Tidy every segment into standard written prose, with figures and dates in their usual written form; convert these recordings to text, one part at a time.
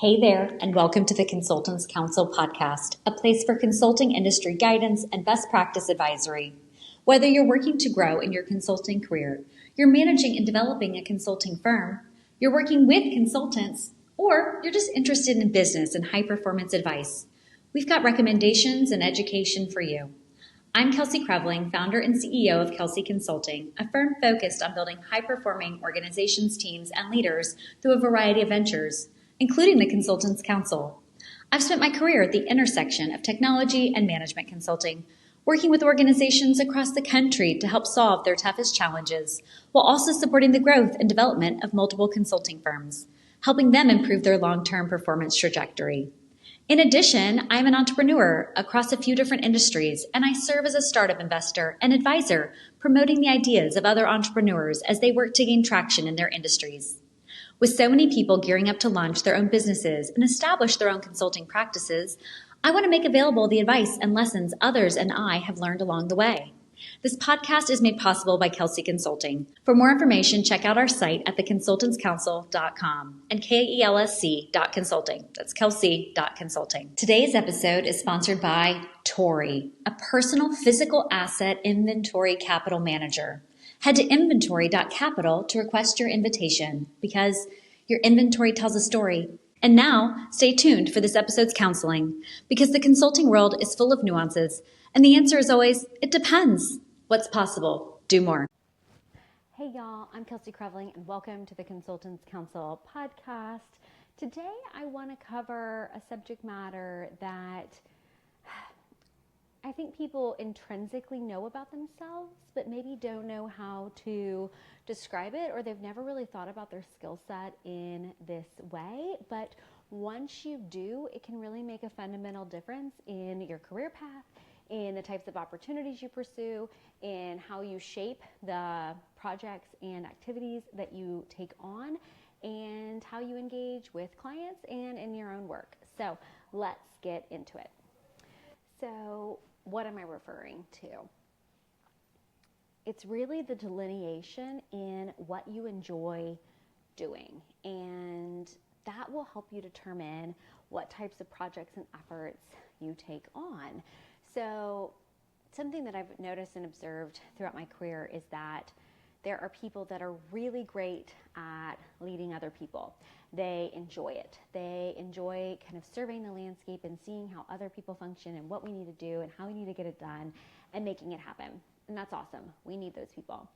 Hey there, and welcome to the Consultants Counsel podcast, a place for consulting industry guidance and best practice advisory. Whether you're working to grow in your consulting career, you're managing and developing a consulting firm, you're working with consultants, or you're just interested in business and high performance advice, we've got recommendations and education for you. I'm Kelsey Creveling, founder and CEO of Kelsey Consulting, a firm focused on building high-performing organizations, teams, and leaders through a variety of ventures, including the Consultants Counsel. I've spent my career at the intersection of technology and management consulting, working with organizations across the country to help solve their toughest challenges, while also supporting the growth and development of multiple consulting firms, helping them improve their long-term performance trajectory. In addition, I'm an entrepreneur across a few different industries, and I serve as a startup investor and advisor, promoting the ideas of other entrepreneurs as they work to gain traction in their industries. With so many people gearing up to launch their own businesses and establish their own consulting practices, I want to make available the advice and lessons others and I have learned along the way. This podcast is made possible by Kelsey Consulting. For more information, check out our site at theconsultantscounsel.com and KELSC.consulting. That's Kelsey.consulting. Today's episode is sponsored by Tori, a personal physical asset inventory capital manager. Head to inventory.capital to request your invitation because your inventory tells a story. And now, stay tuned for this episode's counseling because the consulting world is full of nuances. And the answer is always, it depends. What's possible? Do more. Hey y'all, I'm Kelsey Creveling and welcome to the Consultants Counsel podcast. Today I want to cover a subject matter that I think people intrinsically know about themselves, but maybe don't know how to describe it, or they've never really thought about their skill set in this way. But once you do, it can really make a fundamental difference in your career path, in the types of opportunities you pursue, in how you shape the projects and activities that you take on, and how you engage with clients and in your own work. So let's get into it. So what am I referring to? It's really the delineation in what you enjoy doing, and that will help you determine what types of projects and efforts you take on. So something that I've noticed and observed throughout my career is that there are people that are really great at leading other people. They enjoy it. They enjoy kind of surveying the landscape and seeing how other people function and what we need to do and how we need to get it done and making it happen. And that's awesome. We need those people.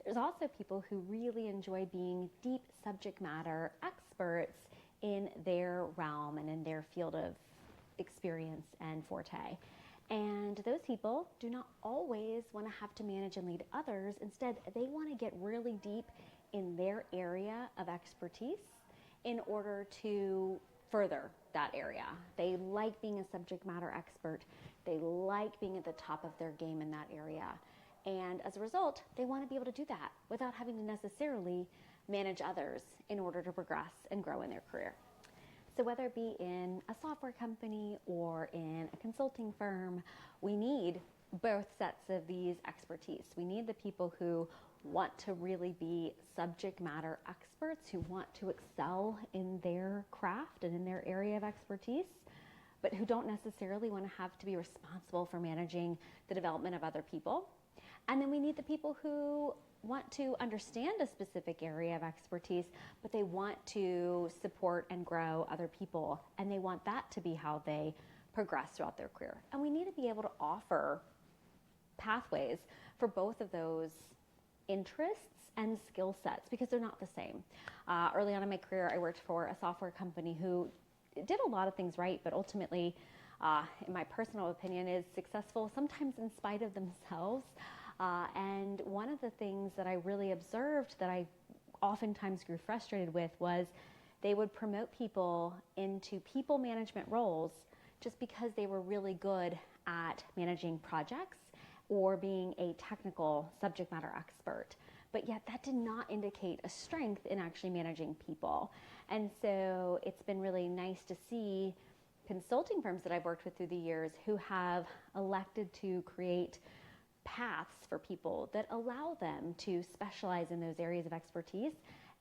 There's also people who really enjoy being deep subject matter experts in their realm and in their field of experience and forte. And those people do not always want to have to manage and lead others. Instead, they want to get really deep in their area of expertise in order to further that area. They like being a subject matter expert. They like being at the top of their game in that area. And as a result, they want to be able to do that without having to necessarily manage others in order to progress and grow in their career. So whether it be in a software company or in a consulting firm, we need both sets of these expertise. We need the people who want to really be subject matter experts, who want to excel in their craft and in their area of expertise, but who don't necessarily want to have to be responsible for managing the development of other people. And then we need the people who want to understand a specific area of expertise, but they want to support and grow other people, and they want that to be how they progress throughout their career. And we need to be able to offer pathways for both of those interests and skill sets because they're not the same. Early on in my career, I worked for a software company who did a lot of things right, but ultimately, in my personal opinion, is successful sometimes in spite of themselves. And one of the things that I really observed that I oftentimes grew frustrated with was they would promote people into people management roles just because they were really good at managing projects or being a technical subject matter expert. But yet that did not indicate a strength in actually managing people. And so it's been really nice to see consulting firms that I've worked with through the years who have elected to create paths for people that allow them to specialize in those areas of expertise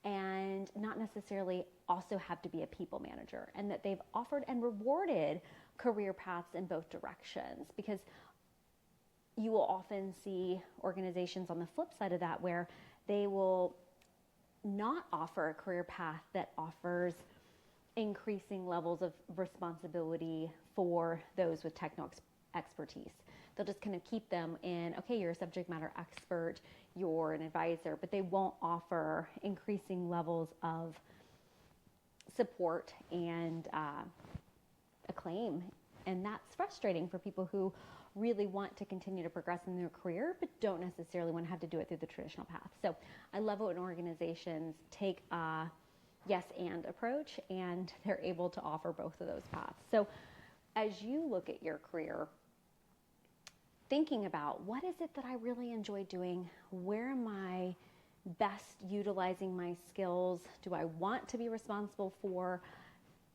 and not necessarily also have to be a people manager, and that they've offered and rewarded career paths in both directions. Because you will often see organizations on the flip side of that where they will not offer a career path that offers increasing levels of responsibility for those with technical expertise. They'll just kind of keep them in, okay, you're a subject matter expert, you're an advisor, but they won't offer increasing levels of support and acclaim. And that's frustrating for people who really want to continue to progress in their career, but don't necessarily want to have to do it through the traditional path. So I love it when organizations take a yes and approach, and they're able to offer both of those paths. So as you look at your career, thinking about what is it that I really enjoy doing? Where am I best utilizing my skills? Do I want to be responsible for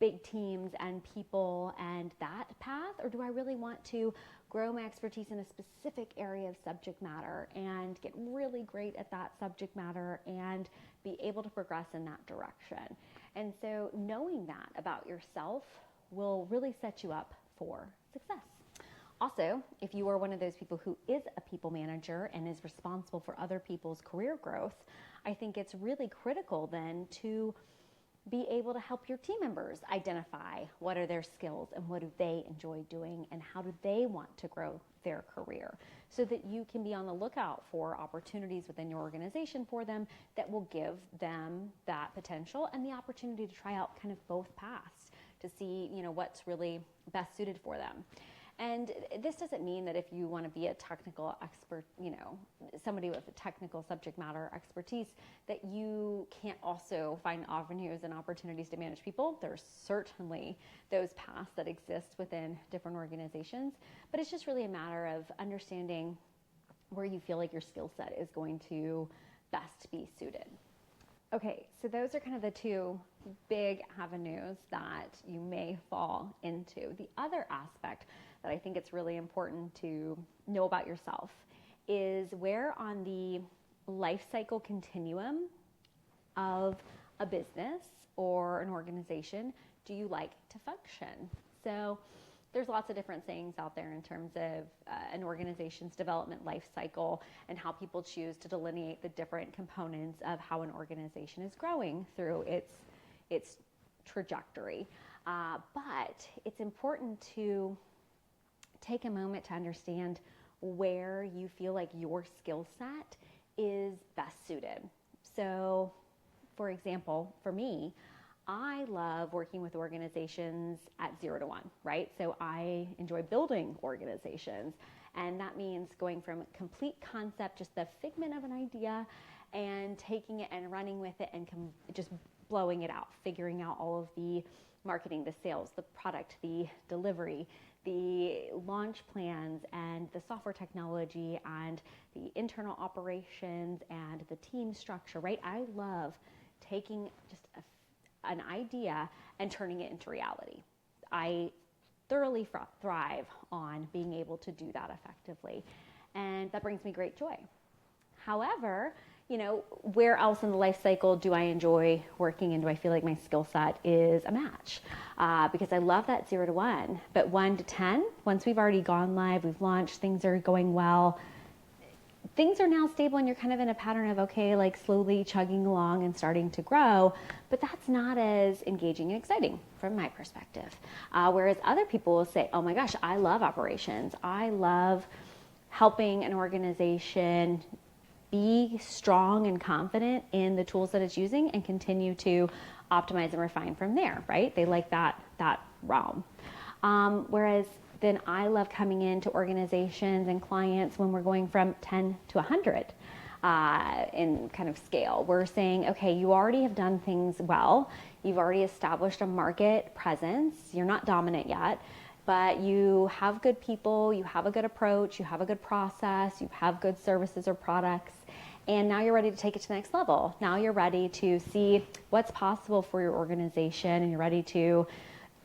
big teams and people and that path? Or do I really want to grow my expertise in a specific area of subject matter and get really great at that subject matter and be able to progress in that direction? And so knowing that about yourself will really set you up for success. Also, if you are one of those people who is a people manager and is responsible for other people's career growth, I think it's really critical then to be able to help your team members identify what are their skills and what do they enjoy doing and how do they want to grow their career, so that you can be on the lookout for opportunities within your organization for them that will give them that potential and the opportunity to try out kind of both paths to see, what's really best suited for them. And this doesn't mean that if you want to be a technical expert, somebody with a technical subject matter expertise, that you can't also find avenues and opportunities to manage people. There's certainly those paths that exist within different organizations, but it's just really a matter of understanding where you feel like your skill set is going to best be suited. Okay, so those are kind of the two big avenues that you may fall into. The other aspect that I think it's really important to know about yourself is where on the life cycle continuum of a business or an organization do you like to function? So there's lots of different things out there in terms of an organization's development life cycle and how people choose to delineate the different components of how an organization is growing through its trajectory. But it's important to take a moment to understand where you feel like your skill set is best suited. So, for example, for me, I love working with organizations at 0 to 1, right? So I enjoy building organizations, and that means going from complete concept, just the figment of an idea, and taking it and running with it and just blowing it out, figuring out all of the marketing, the sales, the product, the delivery, the launch plans, and the software technology, and the internal operations, and the team structure, right? I love taking just an idea and turning it into reality. I thoroughly thrive on being able to do that effectively, and that brings me great joy. However, where else in the life cycle do I enjoy working, and do I feel like my skill set is a match? Because I love that 0 to 1, but 1 to 10, once we've already gone live, we've launched, things are going well, things are now stable, and you're kind of in a pattern of, okay, like slowly chugging along and starting to grow, but that's not as engaging and exciting from my perspective. Whereas other people will say, oh my gosh, I love operations. I love helping an organization be strong and confident in the tools that it's using and continue to optimize and refine from there, right? They like that realm. Whereas then I love coming into organizations and clients when we're going from 10 to 100 in kind of scale. We're saying, okay, you already have done things well. You've already established a market presence. You're not dominant yet, but you have good people, you have a good approach, you have a good process, you have good services or products, and now you're ready to take it to the next level. Now you're ready to see what's possible for your organization, and you're ready to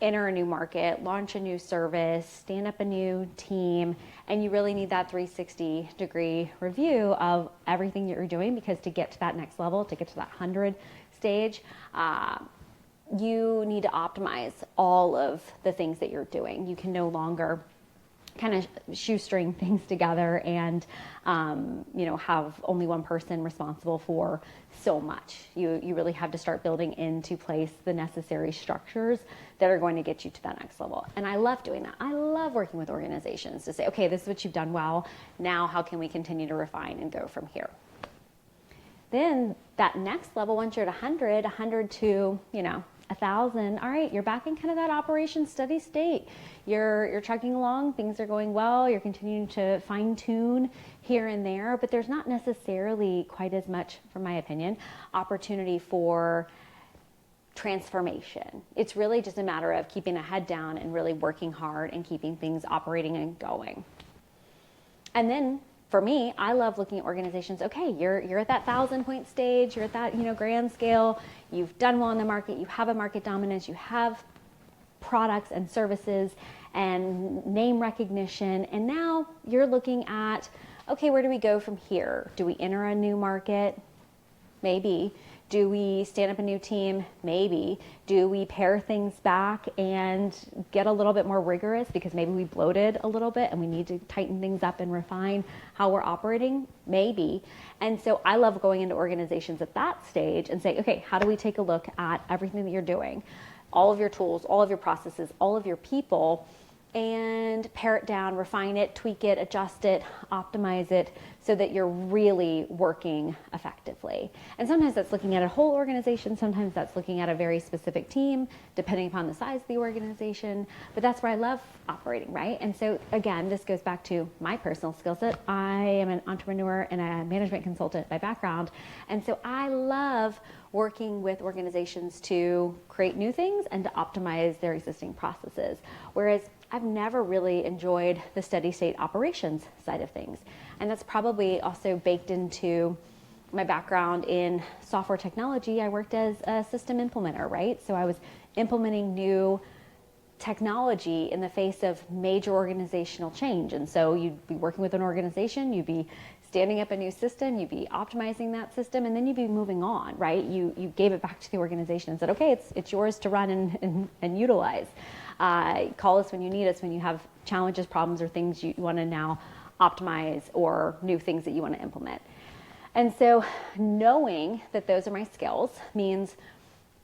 enter a new market, launch a new service, stand up a new team, and you really need that 360-degree review of everything that you're doing, because to get to that next level, to get to that 100, stage, you need to optimize all of the things that you're doing. You can no longer kind of shoestring things together and, have only one person responsible for so much. You really have to start building into place the necessary structures that are going to get you to that next level. And I love doing that. I love working with organizations to say, okay, this is what you've done well. Now, how can we continue to refine and go from here? Then that next level, once you're at 100 to, 1,000, all right, you're back in kind of that operation steady state. You're trucking along, things are going well, you're continuing to fine tune here and there, but there's not necessarily quite as much, from my opinion, opportunity for transformation. It's really just a matter of keeping a head down and really working hard and keeping things operating and going. And then for me, I love looking at organizations. Okay, you're at that 1,000-point stage, you're at that grand scale, you've done well in the market, you have a market dominance, you have products and services and name recognition, and now you're looking at, okay, where do we go from here? Do we enter a new market? Maybe. Do we stand up a new team? Maybe. Do we pare things back and get a little bit more rigorous because maybe we bloated a little bit and we need to tighten things up and refine how we're operating? Maybe. And so I love going into organizations at that stage and say, okay, how do we take a look at everything that you're doing, all of your tools, all of your processes, all of your people, and pare it down, refine it, tweak it, adjust it, optimize it so that you're really working effectively. And sometimes that's looking at a whole organization, sometimes that's looking at a very specific team, depending upon the size of the organization, but that's where I love operating, right? And so again, this goes back to my personal skill set. I am an entrepreneur and a management consultant by background, and so I love working with organizations to create new things and to optimize their existing processes. Whereas I've never really enjoyed the steady state operations side of things. And that's probably also baked into my background in software technology. I worked as a system implementer, right? So I was implementing new technology in the face of major organizational change. And so you'd be working with an organization, you'd be standing up a new system, you'd be optimizing that system, and then you'd be moving on, right? You gave it back to the organization and said, okay, it's yours to run and utilize. Call us when you need us, when you have challenges, problems, or things you want to now optimize or new things that you want to implement. And so knowing that those are my skills means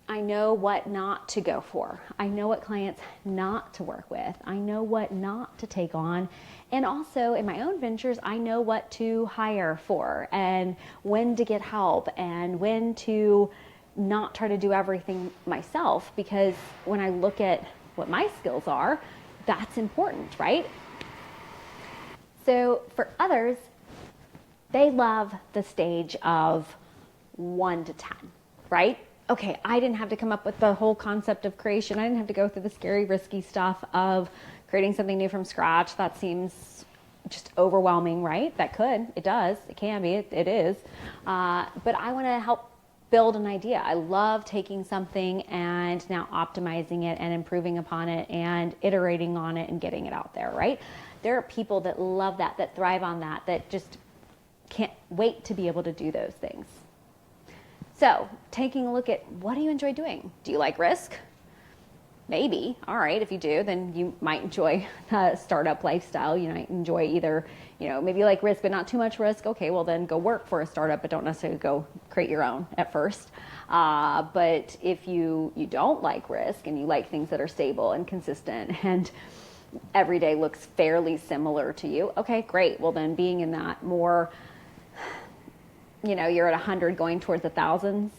I know what not to go for. I know what clients not to work with. I know what not to take on. And also in my own ventures, I know what to hire for and when to get help and when to not try to do everything myself, because when I look at what my skills are, that's important, right? So for others, they love the stage of 1 to 10, right? Okay, I didn't have to come up with the whole concept of creation. I didn't have to go through the scary, risky stuff of creating something new from scratch. That seems just overwhelming, right? It does, it can be, it is. But I want to help build an idea. I love taking something and now optimizing it and improving upon it and iterating on it and getting it out there, right? There are people that love that thrive on that just can't wait to be able to do those things. So taking a look at, what do you enjoy doing? Do you like risk? Maybe. All right, if you do, then you might enjoy a startup lifestyle. You might enjoy either, maybe you like risk, but not too much risk. Okay, well then go work for a startup, but don't necessarily go create your own at first. But if you don't like risk and you like things that are stable and consistent and every day looks fairly similar to you, okay, great. Well then being in that more, you're at 100 going towards 1,000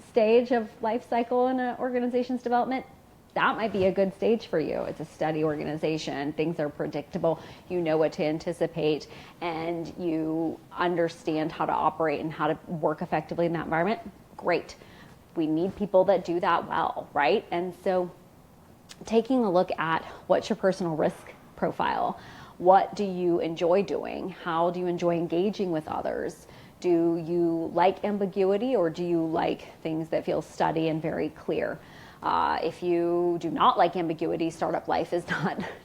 stage of life cycle in an organization's development, that might be a good stage for you. It's a steady organization. Things are predictable. You know what to anticipate, and you understand how to operate and how to work effectively in that environment. Great. We need people that do that well, right? And so taking a look at what's your personal risk profile. What do you enjoy doing? How do you enjoy engaging with others? Do you like ambiguity, or do you like things that feel steady and very clear? If you do not like ambiguity, startup life is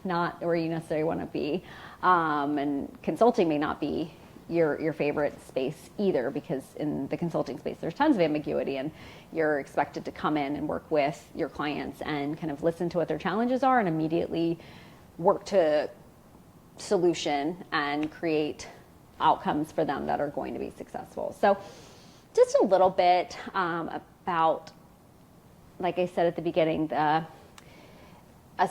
not where you necessarily want to be. And consulting may not be your favorite space either, because in the consulting space there's tons of ambiguity, and you're expected to come in and work with your clients and kind of listen to what their challenges are and immediately work to solution and create outcomes for them that are going to be successful. So just a little bit about, like I said at the beginning, a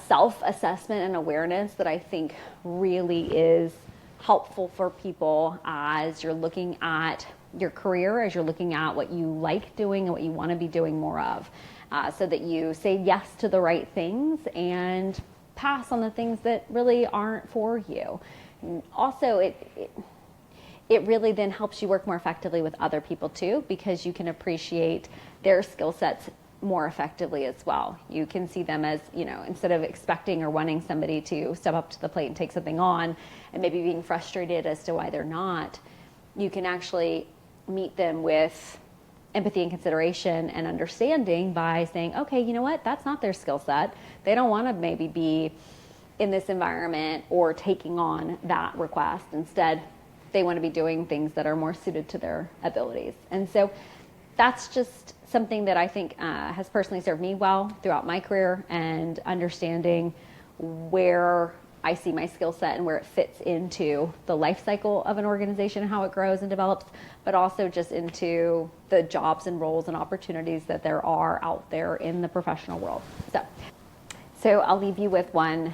self-assessment and awareness that I think really is helpful for people as you're looking at your career, as you're looking at what you like doing and what you want to be doing more of, so that you say yes to the right things and pass on the things that really aren't for you. And also, it really then helps you work more effectively with other people too, because you can appreciate their skill sets more effectively as well. You can see them as, instead of expecting or wanting somebody to step up to the plate and take something on and maybe being frustrated as to why they're not, you can actually meet them with empathy and consideration and understanding by saying, okay, you know what, that's not their skill set. They don't want to maybe be in this environment or taking on that request. Instead, they want to be doing things that are more suited to their abilities. And so that's just something that I think has personally served me well throughout my career, and understanding where I see my skill set and where it fits into the life cycle of an organization and how it grows and develops, but also just into the jobs and roles and opportunities that there are out there in the professional world. So I'll leave you with one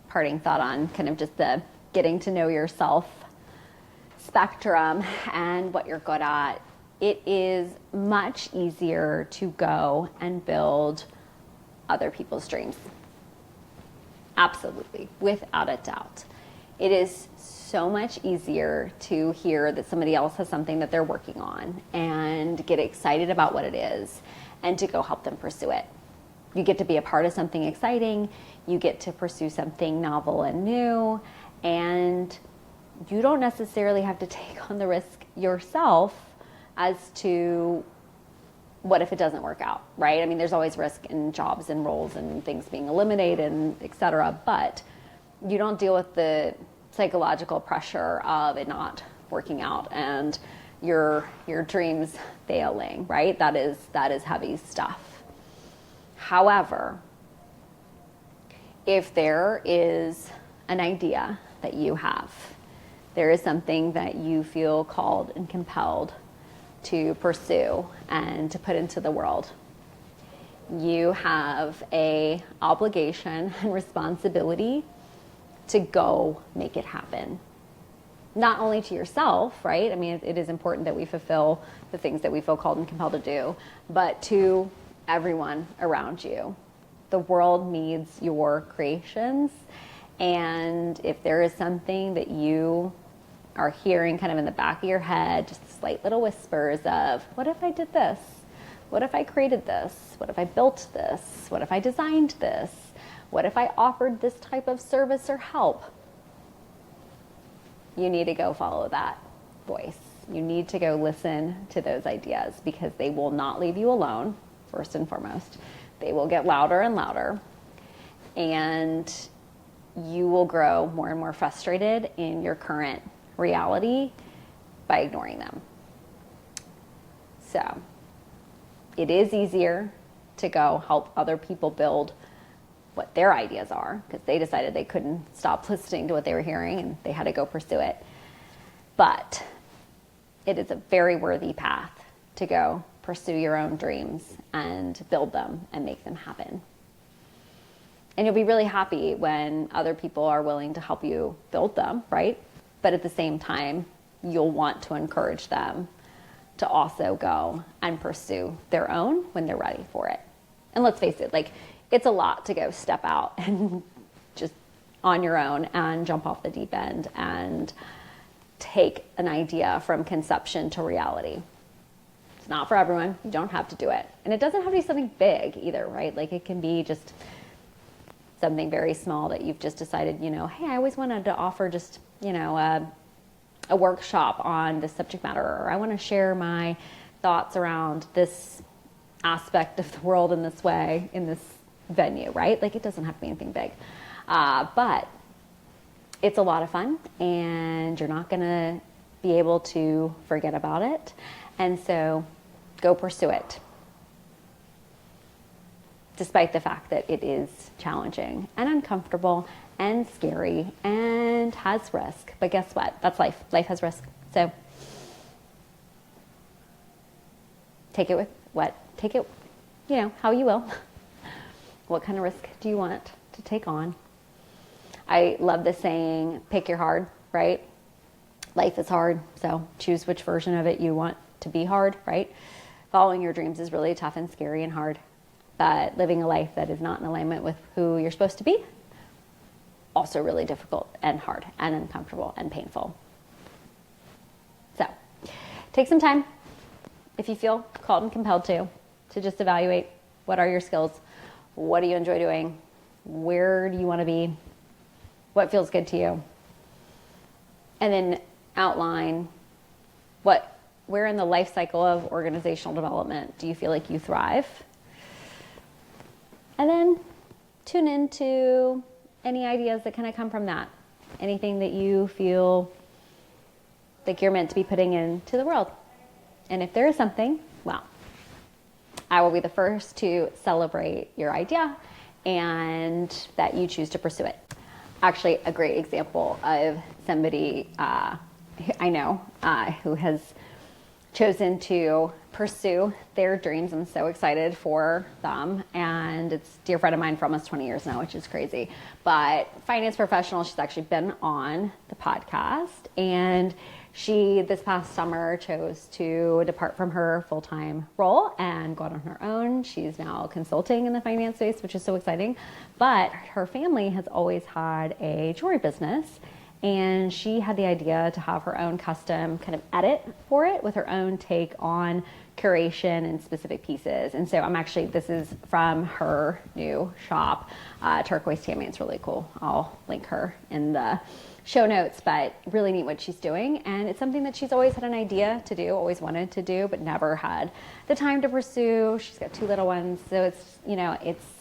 parting thought on kind of just the getting to know yourself spectrum and what you're good at. It is much easier to go and build other people's dreams. Absolutely, without a doubt. It is so much easier to hear that somebody else has something that they're working on and get excited about what it is and to go help them pursue it. You get to be a part of something exciting, you get to pursue something novel and new, and you don't necessarily have to take on the risk yourself as to what if it doesn't work out, right? I mean, there's always risk in jobs and roles and things being eliminated and et cetera, but you don't deal with the psychological pressure of it not working out and your dreams failing, right? That is heavy stuff. However, if there is an idea that you have, there is something that you feel called and compelled to pursue and to put into the world, you have a obligation and responsibility to go make it happen. Not only to yourself, right? I mean, it is important that we fulfill the things that we feel called and compelled to do, but to everyone around you. The world needs your creations, and if there is something that you are hearing kind of in the back of your head, just slight little whispers of, what if I did this? What if I created this? What if I built this? What if I designed this? What if I offered this type of service or help? You need to go follow that voice. You need to go listen to those ideas, because they will not leave you alone, first and foremost. They will get louder and louder, and you will grow more and more frustrated in your current reality by ignoring them. So it is easier to go help other people build what their ideas are, because they decided they couldn't stop listening to what they were hearing and they had to go pursue it. But it is a very worthy path to go pursue your own dreams and build them and make them happen. And you'll be really happy when other people are willing to help you build them, right? But at the same time, you'll want to encourage them to also go and pursue their own when they're ready for it. And let's face it, it's a lot to go step out and just on your own and jump off the deep end and take an idea from conception to reality. It's not for everyone. You don't have to do it. And it doesn't have to be something big either, right? It can be just something very small that you've just decided, hey, I always wanted to offer just, a workshop on this subject matter, or I want to share my thoughts around this aspect of the world in this way, in this venue, right? It doesn't have to be anything big. But it's a lot of fun, and you're not going to be able to forget about it. And so go pursue it, despite the fact that it is challenging and uncomfortable and scary and has risk. But guess what? That's life. Life has risk. So take it, how you will. What kind of risk do you want to take on? I love the saying, pick your hard, right? Life is hard, so choose which version of it you want to be hard, right? Following your dreams is really tough and scary and hard, but living a life that is not in alignment with who you're supposed to be, also really difficult and hard and uncomfortable and painful. So take some time, if you feel called and compelled to just evaluate what are your skills, what do you enjoy doing, where do you want to be, what feels good to you, and then outline where in the life cycle of organizational development do you feel like you thrive, and then tune into any ideas that kind of come from that, anything that you feel like you're meant to be putting into the world. And if there is something, well, I will be the first to celebrate your idea and that you choose to pursue it. Actually, a great example of somebody I know who has chosen to pursue their dreams. I'm so excited for them. And it's a dear friend of mine for almost 20 years now, which is crazy. But finance professional, she's actually been on the podcast. And she, this past summer, chose to depart from her full-time role and go out on her own. She's now consulting in the finance space, which is so exciting. But her family has always had a jewelry business. And she had the idea to have her own custom kind of edit for it with her own take on curation and specific pieces. And so this is from her new shop, Turquoise Tammy. It's really cool. I'll link her in the show notes, but really neat what she's doing. And it's something that she's always had an idea to do, always wanted to do, but never had the time to pursue. She's got 2 little ones. So it's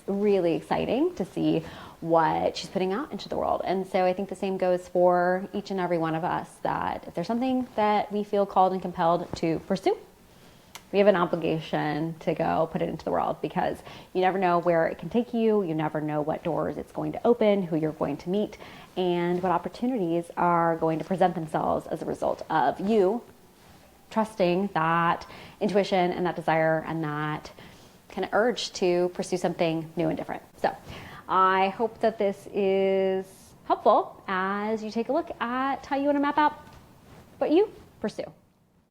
really exciting to see what she's putting out into the world. And so I think the same goes for each and every one of us, that if there's something that we feel called and compelled to pursue, we have an obligation to go put it into the world, because you never know where it can take you. You never know what doors it's going to open, who you're going to meet, and what opportunities are going to present themselves as a result of you trusting that intuition and that desire and that kind of urge to pursue something new and different. So I hope that this is helpful as you take a look at how you want to map out what you pursue.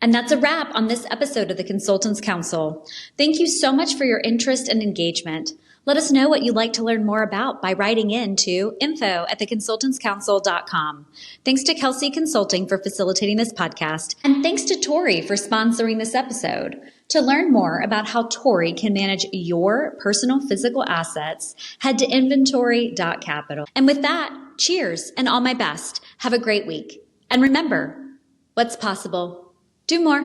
And that's a wrap on this episode of the Consultants Counsel. Thank you so much for your interest and engagement. Let us know what you'd like to learn more about by writing in to info@theconsultantscouncil.com. Thanks to Kelsey Consulting for facilitating this podcast, and thanks to Tori for sponsoring this episode. To learn more about how Tori can manage your personal physical assets, head to inventory.capital. And with that, cheers and all my best. Have a great week. And remember, what's possible? Do more.